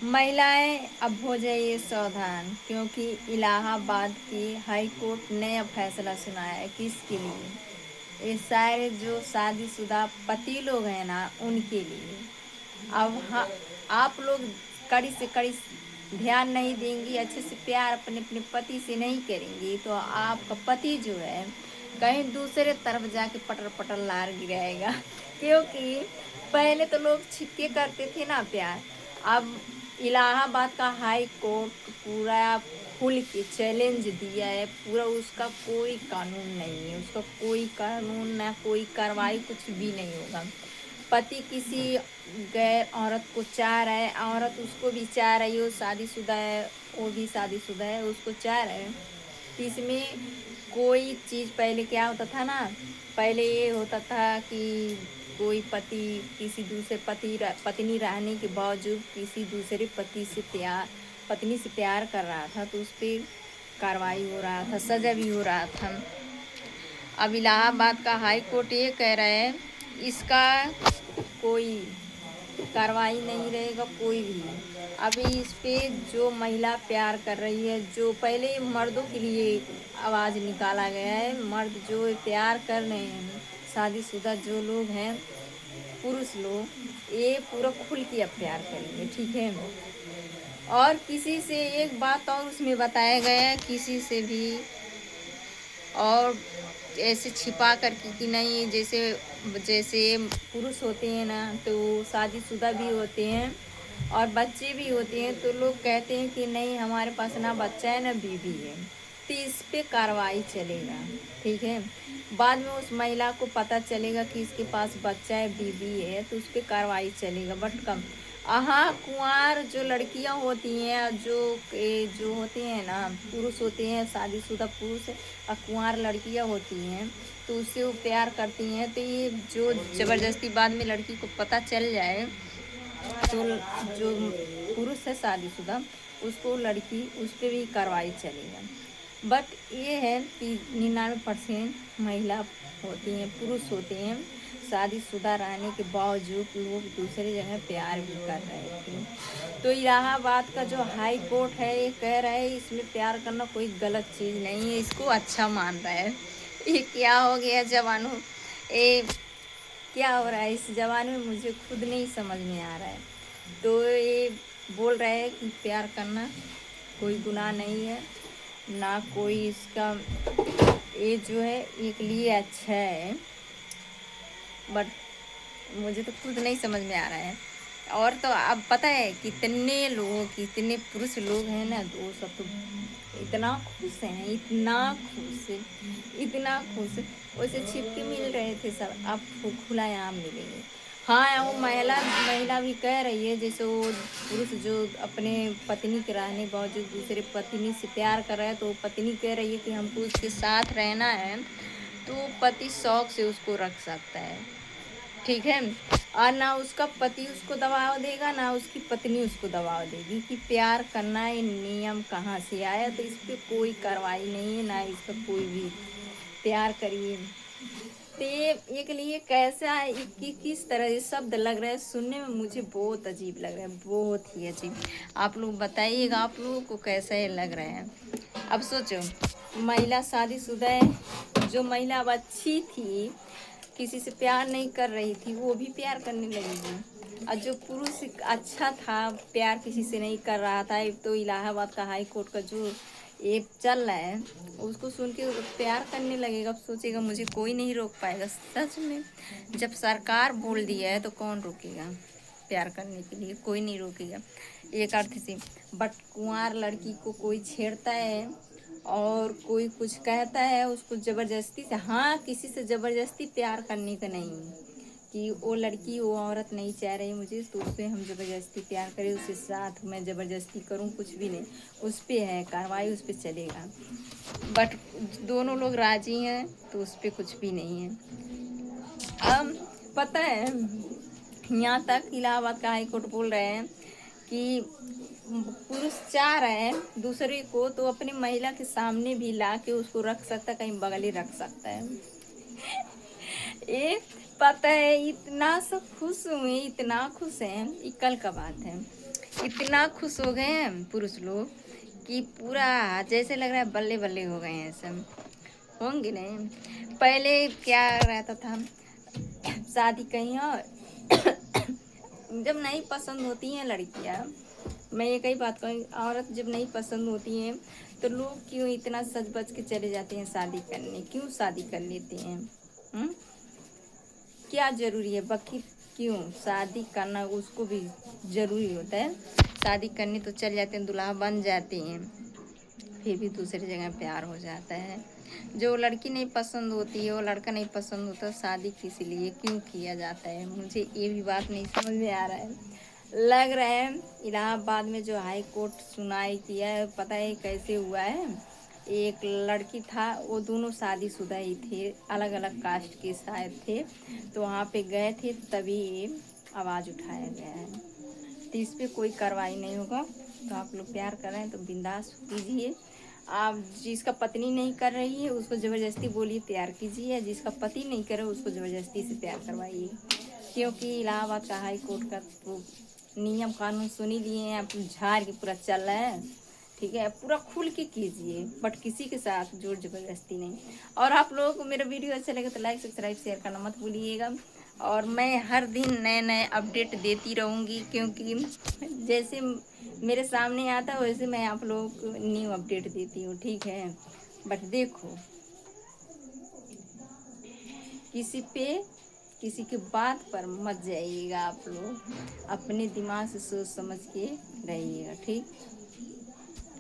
महिलाएं अब हो जाइए सावधान, क्योंकि इलाहाबाद की हाई कोर्ट ने अब फैसला सुनाया है किसके लिए। ये सारे जो शादीशुदा पति लोग हैं ना, उनके लिए। अब आप लोग कड़ी से कड़ी ध्यान नहीं देंगी, अच्छे से प्यार अपने अपने पति से नहीं करेंगी, तो आपका पति जो है कहीं दूसरे तरफ जाके पटर पटर लार गिराएगा। क्योंकि पहले तो लोग छिपके करते थे ना प्यार। अब इलाहाबाद का हाई कोर्ट पूरा खुल के चैलेंज दिया है, पूरा उसका कोई कानून नहीं है, उसका कोई कानून ना कोई कार्रवाई, कुछ भी नहीं होगा। पति किसी गैर औरत को चाह रहा है, औरत उसको भी चाह रही है, वो शादीशुदा है, वो भी शादीशुदा है, उसको चाह रहे हैं, तो इसमें कोई चीज़ पहले क्या होता था ना, पहले ये होता था कि कोई पति किसी दूसरे पत्नी रहने के बावजूद किसी दूसरे पत्नी से प्यार कर रहा था, तो उस पर कार्रवाई हो रहा था, सजा भी हो रहा था। अब इलाहाबाद का हाई कोर्ट ये कह रहा है इसका कोई कार्रवाई नहीं रहेगा कोई भी। अभी इस पे जो महिला प्यार कर रही है, जो पहले मर्दों के लिए आवाज़ निकाला गया है, मर्द जो प्यार कर रहे हैं, शादीशुदा जो लोग हैं, पुरुष लोग, ये पूरा खुल के अब प्यार करेंगे, ठीक है। और किसी से एक बात और उसमें बताया गया है, किसी से भी और ऐसे छिपा कर कि नहीं, जैसे जैसे पुरुष होते हैं ना, तो शादीशुदा भी होते हैं और बच्चे भी होते हैं, तो लोग कहते हैं कि नहीं हमारे पास ना बच्चा है ना बीवी है, तो इस पे कार्रवाई चलेगा, ठीक है। बाद में उस महिला को पता चलेगा कि इसके पास बच्चा है, बीवी है, तो उस पर कार्रवाई चलेगा, बट कम। हाँ, कुंवार जो लड़कियां होती हैं, जो होते हैं ना, पुरुष होते हैं, शादीशुदा पुरुष और कुंवार लड़कियां होती हैं, तो उससे वो प्यार करती हैं, तो ये जो ज़बरदस्ती बाद में लड़की को पता चल जाए, तो जो पुरुष है शादीशुदा, उसको लड़की उस पर भी कार्रवाई चलेगा। बट ये है कि 99% महिला होती हैं, पुरुष होते हैं, शादीशुदा रहने के बावजूद लोग दूसरी जगह प्यार भी कर रहे थे। तो इलाहाबाद का जो हाई कोर्ट है ये कह रहा है इसमें प्यार करना कोई गलत चीज़ नहीं है, इसको अच्छा मान रहा है। ये क्या हो गया जवानों, ये क्या हो रहा है इस ज़माने में, मुझे खुद नहीं समझ में आ रहा है। तो ये बोल रहा है कि प्यार करना कोई गुनाह नहीं है, ना कोई इसका, ये जो है एक लिए अच्छा है, बट मुझे तो खुद नहीं समझ में आ रहा है। और तो अब पता है कितने लोग, कितने पुरुष लोग हैं ना, तो वो सब तो इतना खुश हैं, इतना खुश, इतना खुश, वैसे छिपके मिल रहे थे सब, अब खुलायाम मिलेंगे। हाँ, वो महिला महिला भी कह रही है, जैसे वो पुरुष जो अपने पत्नी के रहने बावजूद दूसरे पत्नी से प्यार कर रहा है, तो वो पत्नी कह रही है कि हमको उसके साथ रहना है, तो पति शौक से उसको रख सकता है, ठीक है। और ना उसका पति उसको दबाव देगा, ना उसकी पत्नी उसको दबाव देगी कि प्यार करना ये नियम कहाँ से आया, तो इस पर कोई कार्रवाई नहीं है, ना इसका कोई भी प्यार करिए। तो ये एक लिए कैसा है कि किस तरह ये शब्द लग रहा है सुनने में, मुझे बहुत अजीब लग रहा है, बहुत ही अजीब। आप लोग बताइएगा आप लोगों को कैसा ये लग रहा है। अब सोचो, महिला शादीशुदा है, जो महिला अब अच्छी थी, किसी से प्यार नहीं कर रही थी, वो भी प्यार करने लगेगी। और जो पुरुष अच्छा था, प्यार किसी से नहीं कर रहा था, तो इलाहाबाद का हाई कोर्ट का जो ये चल रहा है, उसको सुन के प्यार करने लगेगा। अब सोचेगा मुझे कोई नहीं रोक पाएगा। सच में जब सरकार बोल दिया है तो कौन रोकेगा, प्यार करने के लिए कोई नहीं रोकेगा, एक अर्थ से। बट कुंवार लड़की को कोई छेड़ता है और कोई कुछ कहता है उसको ज़बरदस्ती से, हाँ किसी से ज़बरदस्ती प्यार करने का नहीं, कि वो लड़की वो औरत नहीं चाह रही मुझे, तो उस पर हम ज़बरदस्ती प्यार करें, उसके साथ मैं ज़बरदस्ती करूँ, कुछ भी नहीं, उस पर है कार्रवाई, उस पर चलेगा। बट दोनों लोग राजी हैं तो उस पर कुछ भी नहीं है। अब पता है, यहाँ तक इलाहाबाद का हाई कोर्ट बोल रहे हैं कि पुरुष चाह रहे हैं दूसरे को, तो अपनी महिला के सामने भी ला के उसको रख सकता है, कहीं बगल ही रख सकता है। ये पता है, इतना सब खुश हुए, इतना खुश हैं, ये कल का बात है। इतना खुश हो गए हैं पुरुष लोग कि पूरा जैसे लग रहा है बल्ले बल्ले हो गए हैं सब। होंगे नहीं। पहले क्या रहता था, शादी कहीं और जब नहीं पसंद होती हैं लड़कियां, मैं ये कई बात कहूँ, औरत जब नहीं पसंद होती हैं तो लोग क्यों इतना सज बज के चले जाते हैं शादी करने, क्यों शादी कर लेते हैं? हुँ? क्या जरूरी है बाकी? क्यों शादी करना उसको भी जरूरी होता है? शादी करने तो चल जाते हैं, दुल्हा बन जाते हैं, फिर भी दूसरी जगह प्यार हो जाता है। जो लड़की नहीं पसंद होती है, वो लड़का नहीं पसंद होता, शादी किस लिए क्यों किया जाता है? मुझे ये भी बात नहीं समझ में आ रहा है। लग रहा है इलाहाबाद में जो हाई कोर्ट सुनवाई किया है, पता है कैसे हुआ है? एक लड़की था, वो दोनों शादीशुदा ही थे, अलग अलग कास्ट के शायद थे, तो वहाँ पे गए थे तभी आवाज़ उठाया गया है। तो इस पर कोई कार्रवाई नहीं होगा। तो आप लोग प्यार कर रहे हैं तो बिंदास कीजिए। आप जिसका पत्नी नहीं कर रही है उसको ज़बरदस्ती बोलिए प्यार कीजिए, जिसका पति नहीं करे उसको ज़बरदस्ती से प्यार करवाइए। क्योंकि इलाहाबाद का हाई कोर्ट का तो नियम कानून सुन ही लिए हैं, आप झाड़ के पूरा चल रहा है। ठीक है, पूरा खुल के कीजिए, बट किसी के साथ जोर जबरदस्ती नहीं। और आप लोगों को मेरा वीडियो अच्छा लगे तो लाइक सब्सक्राइब शेयर करना मत भूलिएगा। और मैं हर दिन नए नए अपडेट देती रहूँगी, क्योंकि जैसे मेरे सामने आता है वैसे मैं आप लोगों को न्यू अपडेट देती हूँ। ठीक है, बट देखो किसी पे किसी के बात पर मत जाइएगा। आप लोग अपने दिमाग से सोच समझ के रहिएगा। ठीक।